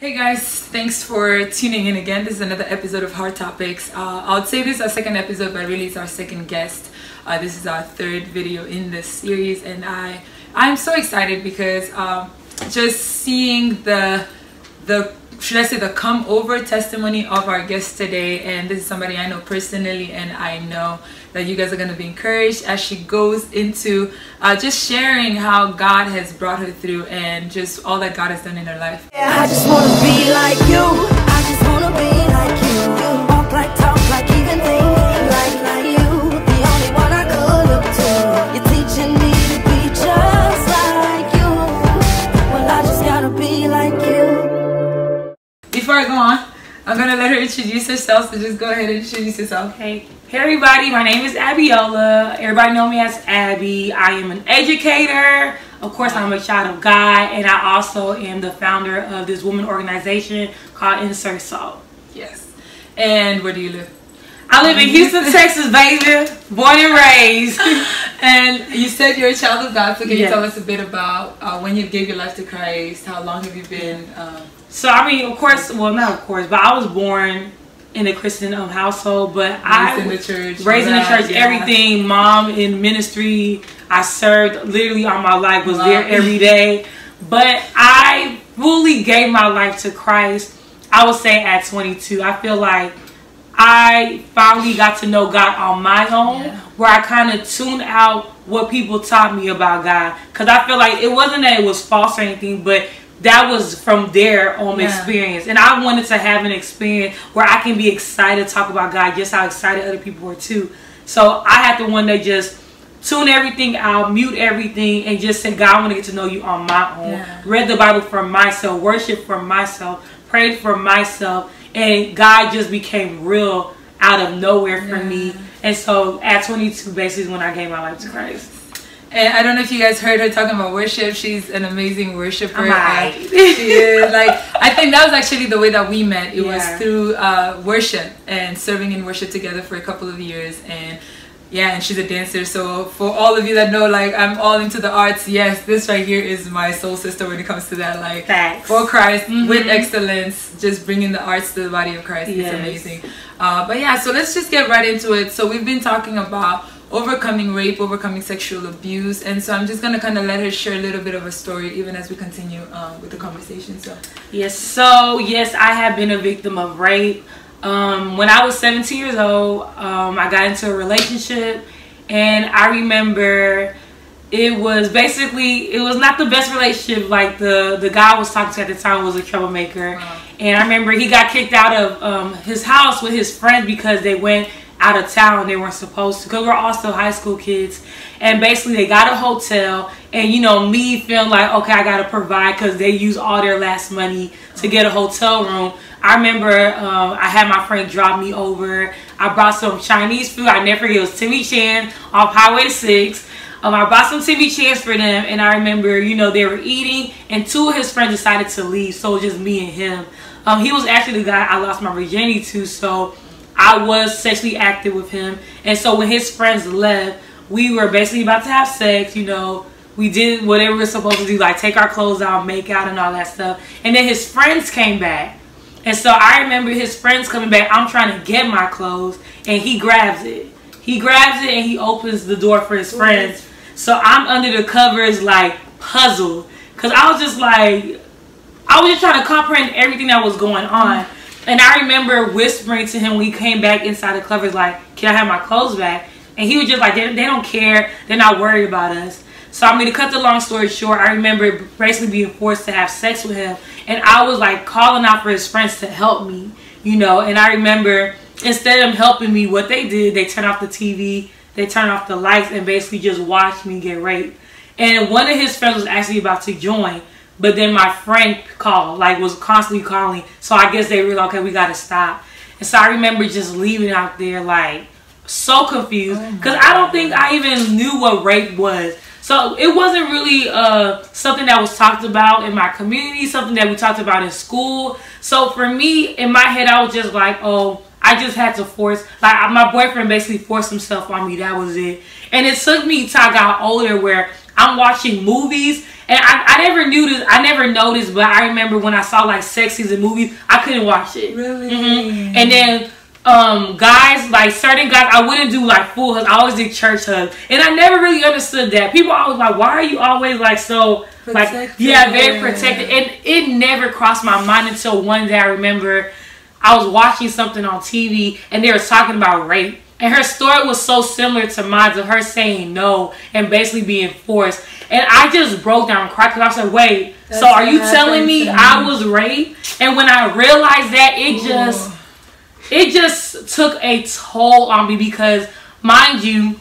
Hey guys, thanks for tuning in again. This is another episode of Hard Topics. I would say this is our second episode, but really it's our second guest. This is our third video in this series, and I'm so excited because just seeing the should I say the come over testimony of our guest today. And this is somebody I know personally, and I know that you guys are going to be encouraged as she goes into just sharing how God has brought her through and just all that God has done in her life. Yeah, I just want to be like you. I just want to be like you. Walk like, talk like, even think like you. The only one I could look to. You're teaching me to be just like you. Well, I just gotta be like you. Before I go on, I'm going to let her introduce herself, so just go ahead and introduce yourself. Hey everybody, my name is Abiola. Everybody know me as Abby. I am an educator. Of course, I'm a child of God, and I also am the founder of this women organization called Insert Soul. Yes. And where do you live? I live in Houston, Texas, baby. Born and raised. And you said you're a child of God, so can you Yes. tell us a bit about when you gave your life to Christ? How long have you been? So, I mean, of course, well, not of course, but I was born in a Christian household, but Raised in the church. raised in the church, Yeah. everything. Mom in ministry. I served literally all my life, was Wow. there every day. But I fully gave my life to Christ, I would say at 22. I feel like I finally got to know God on my own, where I kind of tuned out what people taught me about God. Because I feel like it wasn't that it was false or anything, but that was from their own experience. And I wanted to have an experience where I can be excited to talk about God, just how excited other people were too. So I had to one day just tune everything out, mute everything, and just say, God, I want to get to know you on my own. Yeah. Read the Bible for myself, worship for myself, prayed for myself, and God just became real out of nowhere for me. And so at 22 basically is when I gave my life to Christ. And I don't know if you guys heard her talking about worship. She's an amazing worshiper. Right. She is. Like, I think that was actually the way that we met. It was Yeah. through worship and serving in worship together for a couple of years. And yeah, and she's a dancer. So for all of you that know, like, I'm all into the arts, yes, this right here is my soul sister when it comes to that. Like, Facts. for Christ, with excellence, just bringing the arts to the body of Christ. Yes. It's amazing. But yeah, so let's just get right into it. So we've been talking about overcoming rape, overcoming sexual abuse, and so I'm just gonna kind of let her share a little bit of a story even as we continue with the conversation. So Yes, I have been a victim of rape. When I was 17 years old, I got into a relationship, and I remember it was not the best relationship. Like the guy I was talking to at the time was a troublemaker. Wow. And I remember he got kicked out of his house with his friends because they went out of town. They weren't supposed to, because we're also high school kids. And basically they got a hotel, and you know, me feeling like, okay, I gotta provide because they use all their last money to get a hotel room. I remember I had my friend drop me over. I brought some Chinese food. I never forget, it was Timmy Chan off Highway 6. I bought some Timmy Chans for them, and I remember, you know, they were eating, and two of his friends decided to leave, so it was just me and him. He was actually the guy I lost my virginity to, so I was sexually active with him. And so when his friends left, we were basically about to have sex, you know. We did whatever we were supposed to do, like take our clothes out, make out, and all that stuff. And then his friends came back. And so I remember his friends coming back. I'm trying to get my clothes, and he grabs it. He grabs it, and he opens the door for his friends. So I'm under the covers, like, puzzled. Because I was just like, I was just trying to comprehend everything that was going on. And I remember whispering to him when he came back inside the covers, like, can I have my clothes back? And he was just like, they don't care. They're not worried about us. So, I mean, to cut the long story short, I remember basically being forced to have sex with him. And I was, like, calling out for his friends to help me, you know. And I remember, instead of helping me, what they did, they turned off the TV, they turned off the lights, and basically just watched me get raped. And one of his friends was actually about to join. But then my friend called, like, was constantly calling. So I guess they realized, okay, we got to stop. And so I remember just leaving out there, like, so confused. Because I don't think I even knew what rape was. So it wasn't really something that was talked about in my community, something that we talked about in school. So for me, in my head, I was just like, oh, I just had to force, like, my boyfriend basically forced himself on me. That was it. And it took me till I got older where I'm watching movies And I never knew this. I never noticed, but I remember when I saw like sex scenes in movies, I couldn't watch it. Really? And then guys, like certain guys, I wouldn't do like full hugs. I always did church hugs, and I never really understood that. People always like, why are you always like so protected? Like, yeah, very protected. And it never crossed my mind until one day I remember I was watching something on TV and they were talking about rape. And her story was so similar to mine, of her saying no and basically being forced. And I just broke down and cried because I was like, wait, that's so are you telling me I was raped? And when I realized that, it just took a toll on me because, mind you,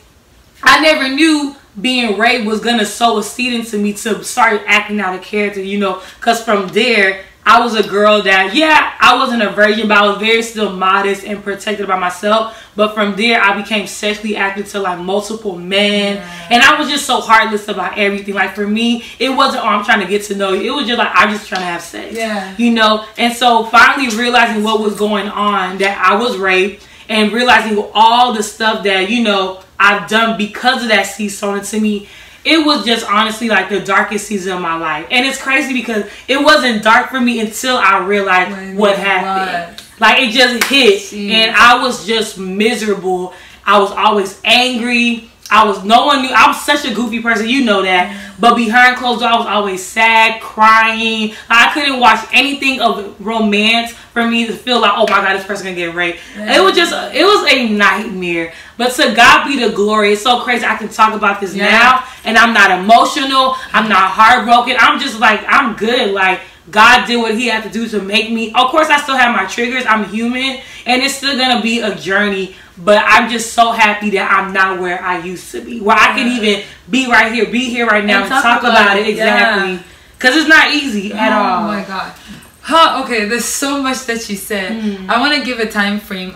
I never knew being raped was going to sow a seed into me to start acting out a character, you know, because from there, I was a girl that, yeah, I wasn't a virgin, but I was very still modest and protected by myself. But from there, I became sexually active to like multiple men. Yeah. And I was just so heartless about everything. Like for me, it wasn't, oh, I'm trying to get to know you. It was just like, I'm just trying to have sex. Yeah. You know? And so finally realizing what was going on, that I was raped, and realizing all the stuff that, you know, I've done because of that seed sown into me. It was just honestly like the darkest season of my life. And it's crazy because it wasn't dark for me until I realized what happened. Like it just hit. Jeez. And I was just miserable. I was always angry. No one knew. I'm such a goofy person, you know that. But behind closed doors, I was always sad, crying. I couldn't watch anything of romance for me to feel like, oh my God, this person gonna get raped. It was a nightmare. But to God be the glory. It's so crazy. I can talk about this now, and I'm not emotional. I'm not heartbroken. I'm just like, I'm good. Like, God did what he had to do to make me. Of course, I still have my triggers. I'm human, and it's still gonna be a journey. But I'm just so happy that I'm not where I used to be. Where I can even be here right now and talk about it. Exactly. Because it's not easy at all. Oh my God. Huh, okay, there's so much that you said. I want to give a time frame.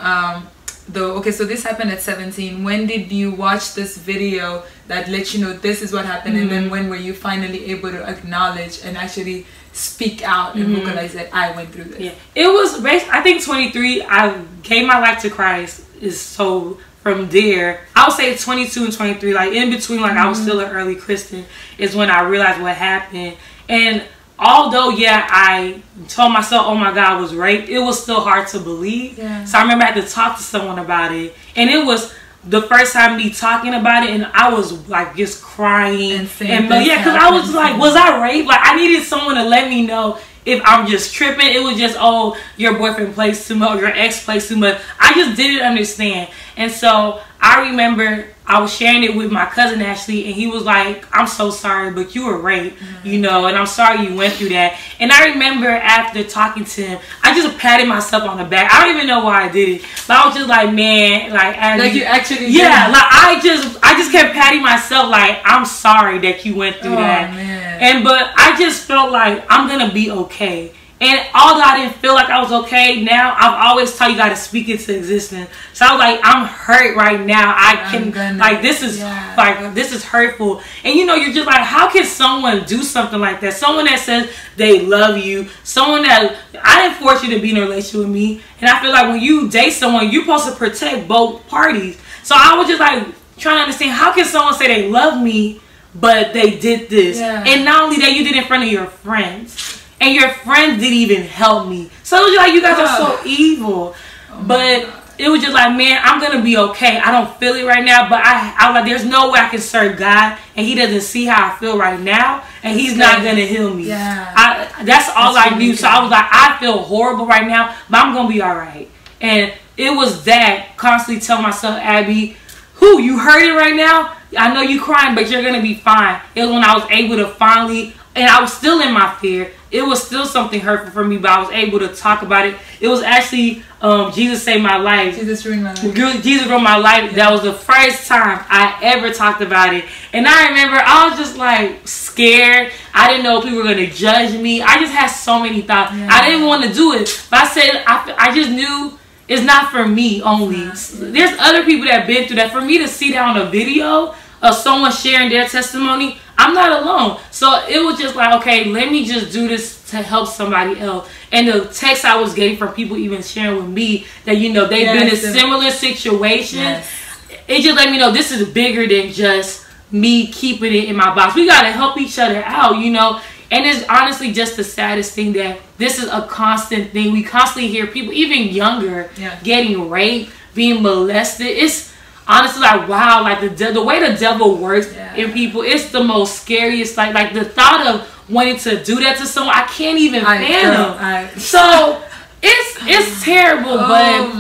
Though, okay, so this happened at 17. When did you watch this video that let you know this is what happened? And then when were you finally able to acknowledge and actually speak out and vocalize that I went through this? Yeah, it was I think 23. I gave my life to Christ. So from there, I would say 22 and 23, like in between, like I was still an early Christian, is when I realized what happened. And although, yeah, I told myself, oh my God, I was raped, it was still hard to believe. Yeah. So I remember I had to talk to someone about it. And it was the first time me talking about it, and I was like just crying. And yeah, because I was like, was I raped? Like I needed someone to let me know if I'm just tripping. It was just, oh, your boyfriend plays too much, or your ex plays too much. I just didn't understand. And so I remember I was sharing it with my cousin Ashley, and he was like, I'm so sorry, but you were raped, you know, and I'm sorry you went through that. And I remember after talking to him, I just patted myself on the back. I don't even know why I did it, but I was just like, man, like you actually did. Like I just kept patting myself like, I'm sorry that you went through that. Man. But I just felt like I'm gonna be okay. And although I didn't feel like I was okay, now I've always taught you gotta speak it to existence. So I was like, I'm hurt right now. This is hurtful. And you know, you're just like, how can someone do something like that? Someone that says they love you, someone that, I didn't force you to be in a relationship with me. And I feel like when you date someone, you're supposed to protect both parties. So I was just like trying to understand, how can someone say they love me, but they did this? Yeah. And not only that, you did it in front of your friends. And your friends didn't even help me. So it was just like, you guys are so evil. But it was just like, man, I'm going to be okay. I don't feel it right now. But I was like, there's no way I can serve God. And he doesn't see how I feel right now. And he's not going to heal me. Yeah. That's all I knew. So I was like, I feel horrible right now, but I'm going to be all right. And it was that, constantly telling myself, Abby, you hurting right now? I know you crying, but you're going to be fine. It was when I was able to finally, and I was still in my fear. It was still something hurtful for me, but I was able to talk about it. It was actually Jesus Saved My Life. Jesus Ruined My Life. Jesus Ruined My Life. That was the first time I ever talked about it. And I remember I was just like scared. I didn't know if people were going to judge me. I just had so many thoughts. Yeah. I didn't want to do it. But I said, I just knew it's not for me only. There's other people that have been through that. For me to see that on a video of someone sharing their testimony, I'm not alone. So it was just like, okay, let me just do this to help somebody else. And the text I was getting from people even sharing with me that, you know, they've been in similar situations. It just let me know this is bigger than just me keeping it in my box. We gotta help each other out, you know. And it's honestly just the saddest thing that this is a constant thing. We constantly hear people, even younger, getting raped, being molested. It's honestly like, wow, like the way the devil works in people, it's the most scariest. Like the thought of wanting to do that to someone, I can't even fathom. So it's terrible, but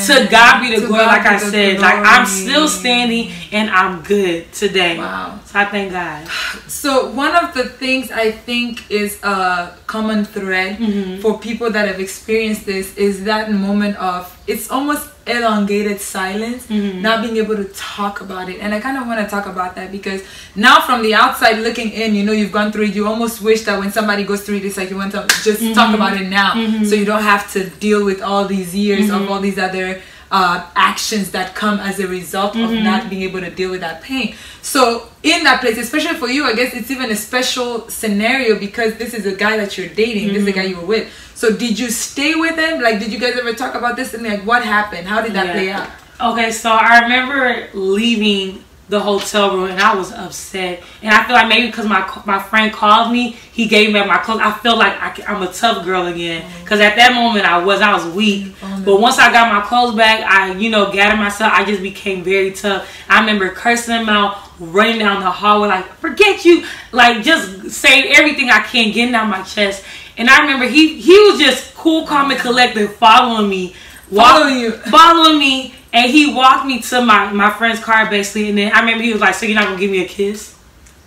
to God be the glory. Like I said, like I'm still standing and I'm good today. Wow. So I thank God. So one of the things I think is a common thread for people that have experienced this is that moment of, it's almost elongated silence, not being able to talk about it. And I kind of want to talk about that because now from the outside looking in, you know, you've gone through it, you almost wish that when somebody goes through it, it's like you want to just talk about it now, so you don't have to deal with all these years of all these other actions that come as a result of not being able to deal with that pain. So in that place, especially for you, I guess it's even a special scenario because this is a guy that you're dating, this is the guy you were with. So did you stay with him? Like, did you guys ever talk about this? And like, what happened? How did that play out? Okay, so I remember leaving the hotel room and I was upset. And I feel like maybe because my friend called me, he gave me my clothes. I feel like I'm a tough girl again. Because at that moment I was weak. But once I got my clothes back, I, you know, gathered myself. I just became very tough. I remember cursing him out, running down the hallway like, forget you. Like, just saying everything I can, getting out my chest. And I remember he was just cool, calm, and collected, following me. Following me. And he walked me to my friend's car, basically. And then I remember he was like, so you're not going to give me a kiss?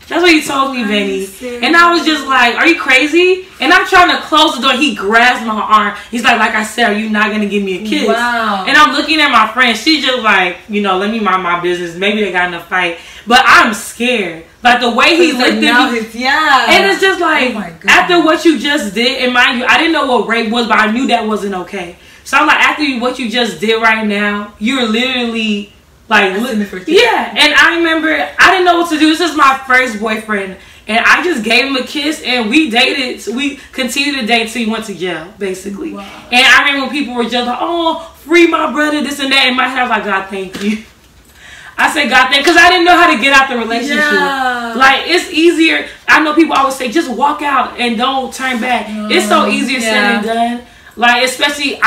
That's what he told me, Benny. And I was just like, are you crazy? And I'm trying to close the door. He grabs my arm. He's like I said, are you not going to give me a kiss? Wow. And I'm looking at my friend. She's just like, you know, let me mind my business. Maybe they got in a fight. But I'm scared. Like the way he looked at me. And it's just like, after what you just did, and mind you, I didn't know what rape was, but I knew that wasn't okay. So I'm like, after what you just did right now, you're literally like, yeah. And I remember, I didn't know what to do. This is my first boyfriend. And I just gave him a kiss and we dated. So we continued to date until he went to jail, basically. Wow. And I remember when people were just like, oh, free my brother, this and that. In my head, I was like, God, thank you. I said, God, thank you. Because I didn't know how to get out the relationship. Yeah. Like, it's easier. I know people always say, just walk out and don't turn back. It's so easier said than done. Like, especially,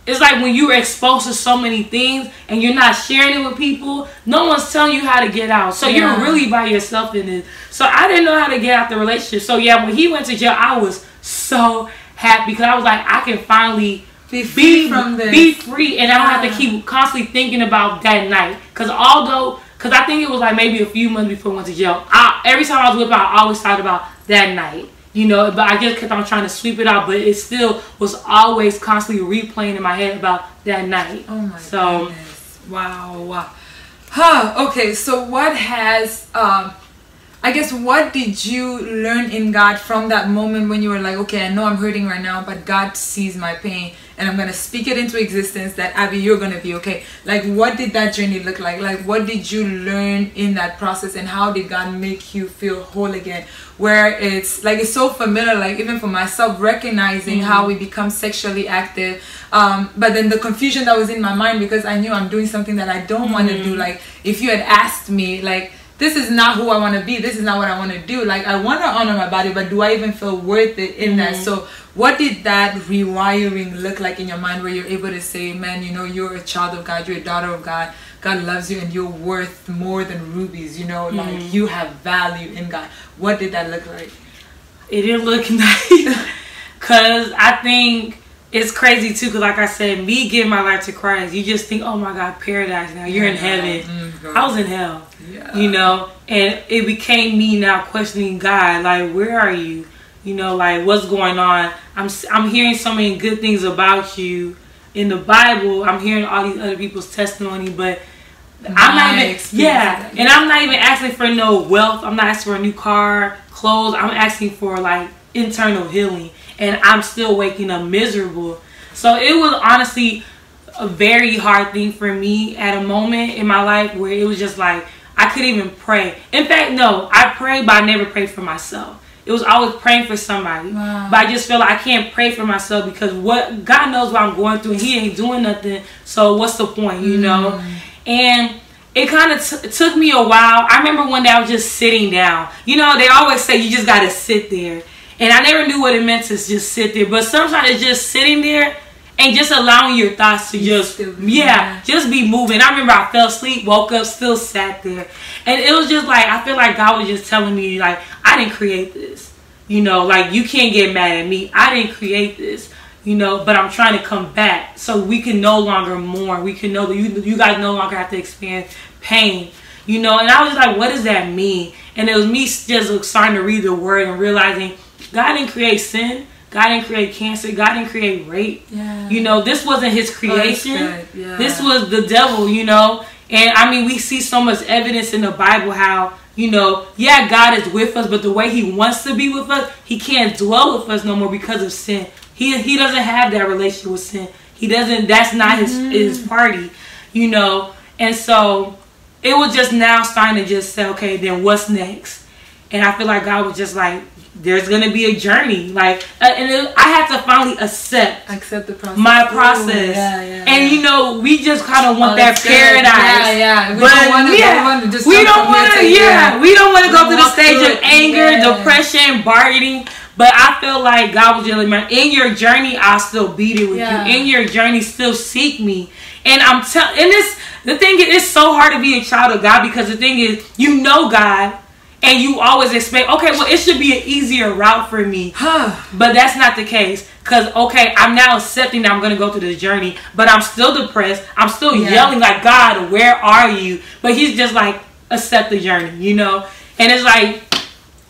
it's like when you're exposed to so many things and you're not sharing it with people, no one's telling you how to get out. So you're really by yourself in this. So I didn't know how to get out the relationship. So yeah, when he went to jail, I was so happy because I was like, I can finally be free and I don't have to keep constantly thinking about that night. Because I think it was like maybe a few months before I went to jail, every time I was with him, I always thought about that night. You know, but I just kept on trying to sweep it out, but it still was always constantly replaying in my head about that night. Oh my goodness. Wow. Huh, okay, so what has, I guess, what did you learn in God from that moment when you were like, okay, I know I'm hurting right now, but God sees my pain and I'm going to speak it into existence that, Abby, you're going to be okay. Like, what did that journey look like? Like, what did you learn in that process and how did God make you feel whole again? Where it's like, it's so familiar, like even for myself, recognizing how we become sexually active. But then the confusion that was in my mind because I knew I'm doing something that I don't want to do. Like, if you had asked me, like, this is not who I want to be, this is not what I want to do. Like, I want to honor my body, but do I even feel worth it in that? So what did that rewiring look like in your mind where you're able to say, man, you know, you're a child of God, you're a daughter of God, God loves you and you're worth more than rubies, you know, like you have value in God. What did that look like? It didn't look nice because I think it's crazy too, because like I said, me giving my life to Christ, you just think, oh my God, paradise now, you're in heaven. I was in hell, you know, and it became me now questioning God, like, where are you? You know, like, what's going on? I'm hearing so many good things about you in the Bible. I'm hearing all these other people's testimony, but I'm not even, and I'm not even asking for no wealth. I'm not asking for a new car, clothes. I'm asking for like internal healing, and I'm still waking up miserable. So it was honestly a very hard thing for me at a moment in my life where it was just like I couldn't even pray. In fact, no, I prayed, but I never prayed for myself. It was always praying for somebody. Wow. But I just feel like I can't pray for myself because what God knows what I'm going through and he ain't doing nothing. So what's the point, you know? And it kind of took me a while. I remember one day I was just sitting down. You know, they always say you just got to sit there. And I never knew what it meant to just sit there. But sometimes it's just sitting there and just allowing your thoughts to just be moving. I remember I fell asleep, woke up, still sat there. And it was just like, I feel like God was just telling me, like, I didn't create this. You know, like, you can't get mad at me. I didn't create this. You know, but I'm trying to come back so we can no longer mourn. We can know that you guys no longer have to experience pain. You know, and I was like, what does that mean? And it was me just starting to read the word and realizing God didn't create sin. God didn't create cancer. God didn't create rape. Yeah. You know, this wasn't his creation. This was the devil, you know. And I mean, we see so much evidence in the Bible how, you know, yeah, God is with us, but the way he wants to be with us, he can't dwell with us no more because of sin. He doesn't have that relationship with sin. He doesn't, that's not his party, you know. And so it was just now starting to just say, okay, then what's next? And I feel like God was just like, there's going to be a journey. Like, and I had to finally accept the process. My process. And, you know, we just kind of want that paradise. We don't want to we don't want to go to the stage of anger, depression, bargaining. But I feel like God was just like, in your journey, I'll still be there with you. In your journey, still seek me. And I'm telling, and the thing is, it's so hard to be a child of God because the thing is, you know God, and you always expect, okay, well, it should be an easier route for me. But that's not the case. Because, okay, I'm now accepting that I'm going to go through this journey, but I'm still depressed. I'm still yelling like, God, where are you? But he's just like, accept the journey, you know? And it's like,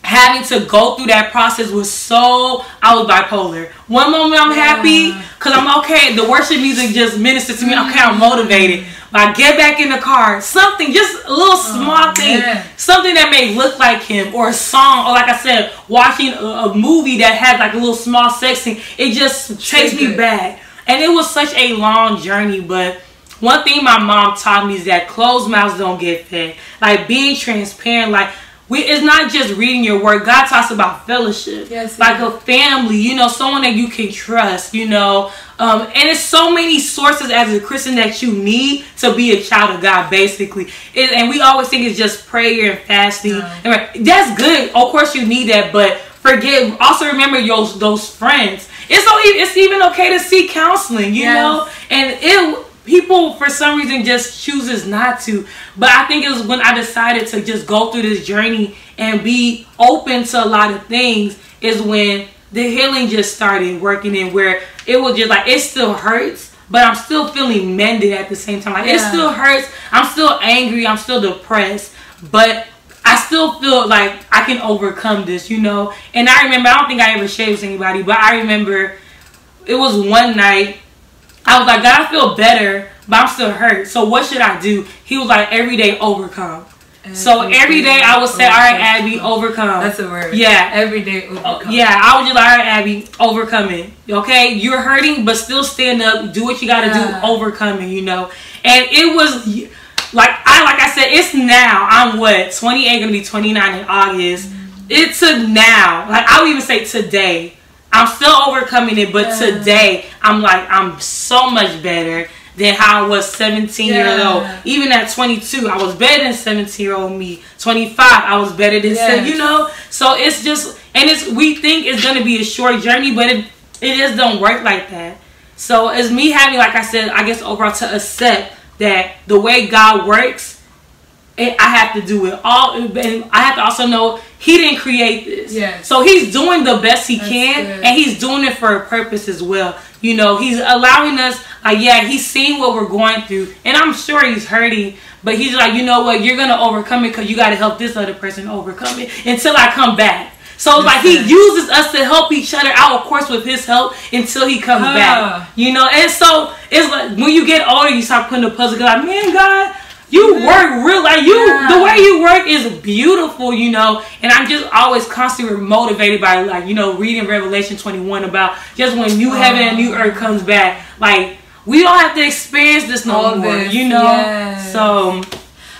having to go through that process was so, I was bipolar. One moment I'm happy because I'm okay. The worship music just ministered to me. Okay, I'm motivated. But I get back in the car, something, just a little small thing, something that may look like him, or a song, or like I said, watching a movie that has like a little small sex scene, it just takes me back. And it was such a long journey, but one thing my mom taught me is that closed mouths don't get fed. Like being transparent, like, it's not just reading your word. God talks about fellowship, like a family, you know, someone that you can trust, you know. And it's so many sources as a Christian that you need to be a child of God, basically. And we always think it's just prayer and fasting. That's good. Of course, you need that, but also remember those friends. It's even okay to seek counseling, you know. And people, for some reason, just chooses not to. But I think it was when I decided to just go through this journey and be open to a lot of things is when the healing just started working in, where it was just like, it still hurts, but I'm still feeling mended at the same time. Like, it still hurts. I'm still angry. I'm still depressed. But I still feel like I can overcome this, you know. And I remember, I don't think I ever shared with anybody, but I remember it was one night, I was like, God, I feel better, but I'm still hurt. So what should I do? He was like, every day overcome. So every day I would say, all right, Abby, overcome. That's a word. Yeah. Every day overcome. Yeah, I was just like, all right, Abby, overcome it. Okay? You're hurting, but still stand up. Do what you got to do. Overcome it, you know. And it was, like I said, it's now. I'm what? 28, going to be 29 in August. It took now. Like, I would even say today. I'm still overcoming it, but today I'm like, I'm so much better than how I was 17 years old. Even at 22, I was better than 17-year-old me. 25, I was better than you know. So it's just, and we think it's gonna be a short journey, but it just don't work like that. So it's me having, like I said, I guess overall to accept that the way God works, I have to do it all, and I have to also know he didn't create this. So he's doing the best he can, and he's doing it for a purpose as well. You know, he's allowing us, he's seeing what we're going through, and I'm sure he's hurting, but he's like, you know what, you're going to overcome it because you got to help this other person overcome it until I come back. So it's like he uses us to help each other out, of course, with his help until he comes back. You know, and so it's like when you get older, you start putting the puzzle, like, man, God, you work real, like the way you work is beautiful, you know. And I'm just always constantly motivated by, like, you know, reading Revelation 21 about just when new heaven and new earth comes back, like, we don't have to experience this no more, you know. So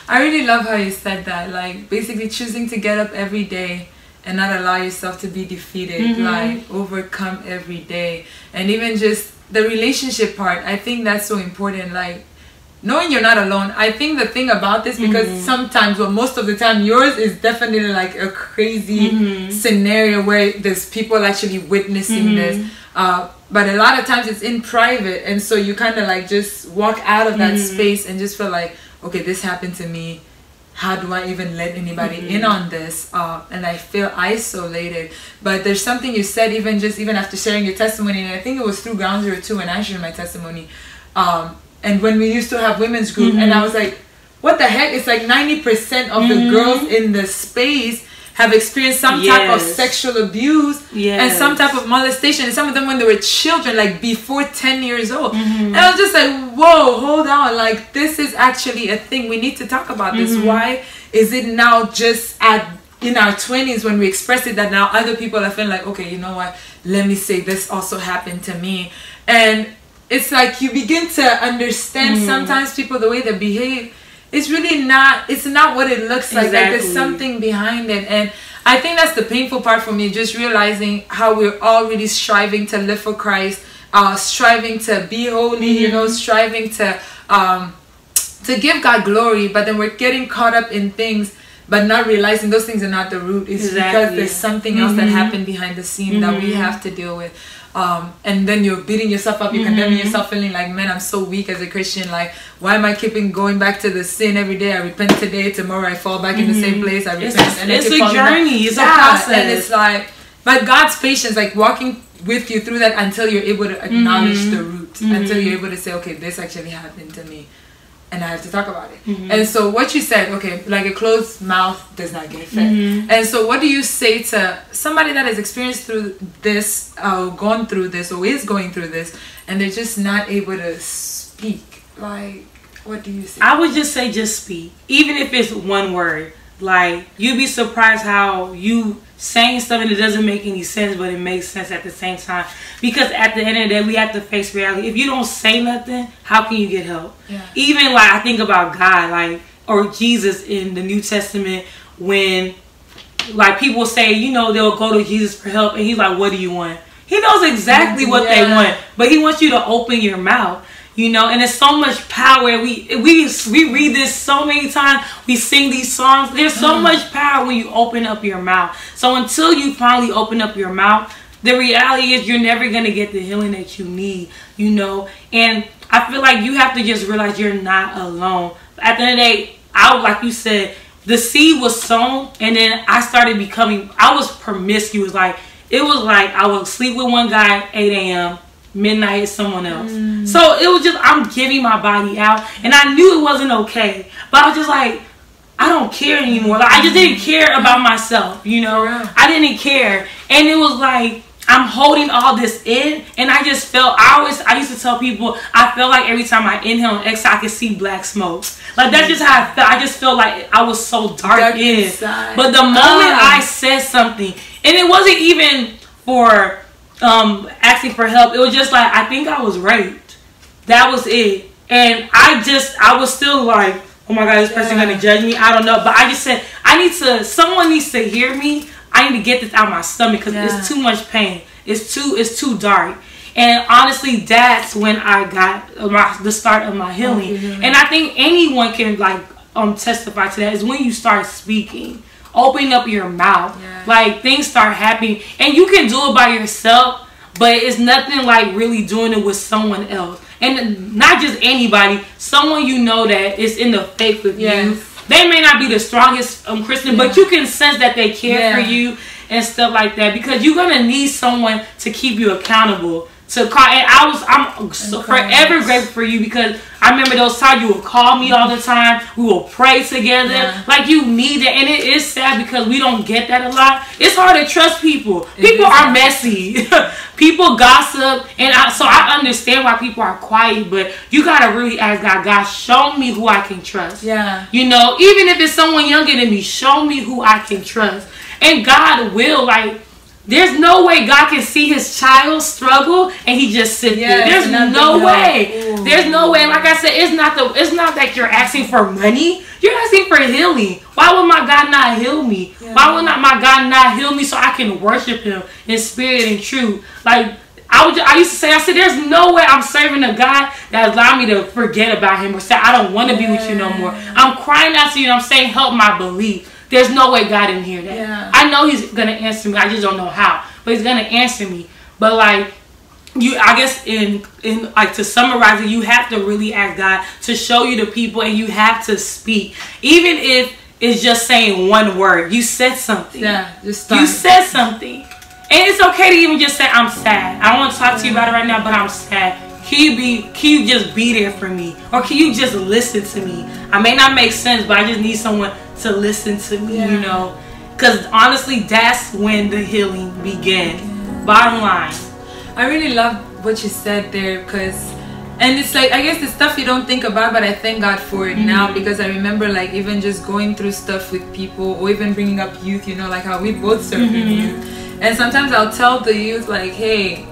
I really love how you said that, like, basically choosing to get up every day and not allow yourself to be defeated, like, overcome every day. And even just the relationship part, I think that's so important. Like, knowing you're not alone. I think the thing about this, because sometimes, well, most of the time, yours is definitely like a crazy scenario where there's people actually witnessing this. But a lot of times it's in private, and so you kind of like just walk out of that space and just feel like, okay, this happened to me. How do I even let anybody in on this? And I feel isolated. But there's something you said, even after sharing your testimony, and I think it was through Ground Zero too when I shared my testimony. And when we used to have women's group, and I was like, what the heck? It's like 90% of the girls in the space have experienced some type of sexual abuse and some type of molestation, and some of them when they were children, like before 10 years old. And I was just like, whoa, hold on, like this is actually a thing. We need to talk about this. Why is it now just in our 20s when we express it that now other people are feeling like, okay, you know what, let me say this also happened to me? And it's like you begin to understand sometimes people, the way they behave, it's really not, it's not what it looks like. Like there's something behind it. And I think that's the painful part for me, just realizing how we're all really striving to live for Christ, striving to be holy, you know, striving to give God glory, but then we're getting caught up in things but not realizing those things are not the root. It's because there's something else that happened behind the scene that we have to deal with. And then you're beating yourself up, you're condemning yourself, feeling like, man, I'm so weak as a Christian. Like, why am I keeping going back to the sin every day? I repent today, tomorrow I fall back in the same place. I repent. It's a journey. It's a process. And it's like, but God's patience, like walking with you through that until you're able to acknowledge the root, until you're able to say, okay, this actually happened to me, and I have to talk about it. And so what you said, okay, like a closed mouth does not get fed. And so what do you say to somebody that has experienced through this, gone through this, or is going through this, and they're just not able to speak? Like, what do you say? I would just say just speak, even if it's one word. Like, you'd be surprised how you saying stuff and it doesn't make any sense, but it makes sense at the same time. Because at the end of the day, we have to face reality. If you don't say nothing, how can you get help? Even like I think about God, like, or Jesus in the New Testament, when like people say, you know, they'll go to Jesus for help, and he's like, what do you want? He knows exactly what they want, but he wants you to open your mouth. You know, and there's so much power. We read this so many times. We sing these songs. There's so much power when you open up your mouth. So until you finally open up your mouth, the reality is you're never going to get the healing that you need, you know. And I feel like you have to just realize you're not alone. At the end of the day, like you said, the seed was sown, and then I started becoming, I was promiscuous. Like, it was like I would sleep with one guy at 8 a.m., midnight is someone else. So it was just, I'm giving my body out, and I knew it wasn't okay, but I was just like, I don't care anymore. Like, I just didn't care about myself, you know. I didn't care, and it was like I'm holding all this in, and I just felt, I used to tell people, I felt like every time I inhale and exhale, I could see black smoke. Like, that's just how I felt. I just felt like I was so dark inside. But the moment I said something, and it wasn't even for asking for help, it was just like, I think I was raped. That was it. And I was still like, oh my God, this person gonna judge me? I don't know. But I just said, someone needs to hear me. I need to get this out of my stomach, because it's too much pain. It's too dark. And honestly, that's when I got the start of my healing. And I think anyone can like testify to that, is when you start speaking. Open up your mouth. Like, things start happening, and you can do it by yourself, but it's nothing like really doing it with someone else. And not just anybody, someone you know that is in the faith with you. They may not be the strongest Christian, but you can sense that they care for you and stuff like that, because you're gonna need someone to keep you accountable. To call, and I'm so forever grateful for you, because I remember those times you would call me all the time. We will pray together. Like, you need that, and it is sad because we don't get that a lot. It's hard to trust people. People are messy. People gossip, and so I understand why people are quiet. But you gotta really ask God, show me who I can trust. You know, even if it's someone younger than me, show me who I can trust, and God will. Like, there's no way God can see his child struggle and he just sit there. There's no way. There's no way. And like I said, it's not that you're asking for money. You're asking for healing. Why would my God not heal me? Why would not my God not heal me so I can worship him in spirit and truth? Like, I used to say, I said, there's no way I'm serving a God that allowed me to forget about him or say, I don't want to be with you no more. I'm crying out to you and I'm saying, help my belief. There's no way God didn't hear that. Yeah. I know he's going to answer me. I just don't know how. But he's going to answer me. But like, I guess in like to summarize it, you have to really ask God to show you the people, and you have to speak. Even if it's just saying one word. You said something. Yeah, just you said something. And it's okay to even just say, I'm sad. I don't want to talk to you about it right now, but I'm sad. Can you just be there for me? Or can you just listen to me? I may not make sense, but I just need someone to listen to me, you know? Because honestly, that's when the healing began. Bottom line. I really love what you said there, because and it's like, I guess the stuff you don't think about, but I thank God for it now, because I remember like even just going through stuff with people, or even bringing up youth, you know, like how we both serve with youth. And sometimes I'll tell the youth like, hey,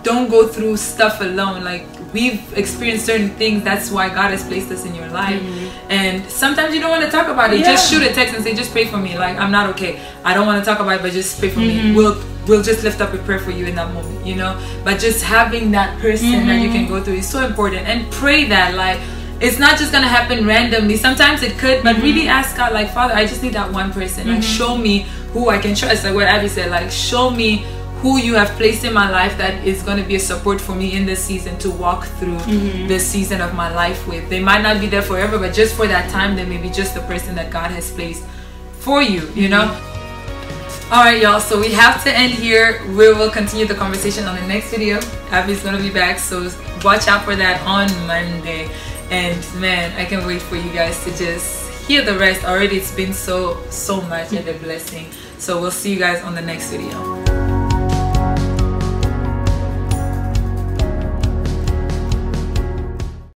don't go through stuff alone. Like, we've experienced certain things. That's why God has placed us in your life. And sometimes you don't want to talk about it. Just shoot a text and say, just pray for me. Like, I'm not okay. I don't want to talk about it, but just pray for me. We'll just lift up a prayer for you in that moment, you know. But just having that person that you can go through is so important. And pray that, like, it's not just gonna happen randomly. Sometimes it could, but really ask God, like, Father, I just need that one person. Like, show me who I can trust. Like what Abby said, like, show me who you have placed in my life that is going to be a support for me in this season to walk through this season of my life with. They might not be there forever, but just for that time, they may be just the person that God has placed for you, you know. All right, y'all, so we have to end here. We will continue the conversation on the next video. Abby's going to be back, so watch out for that on Monday. And man, I can't wait for you guys to just hear the rest. Already it's been so much and a blessing. So we'll see you guys on the next video.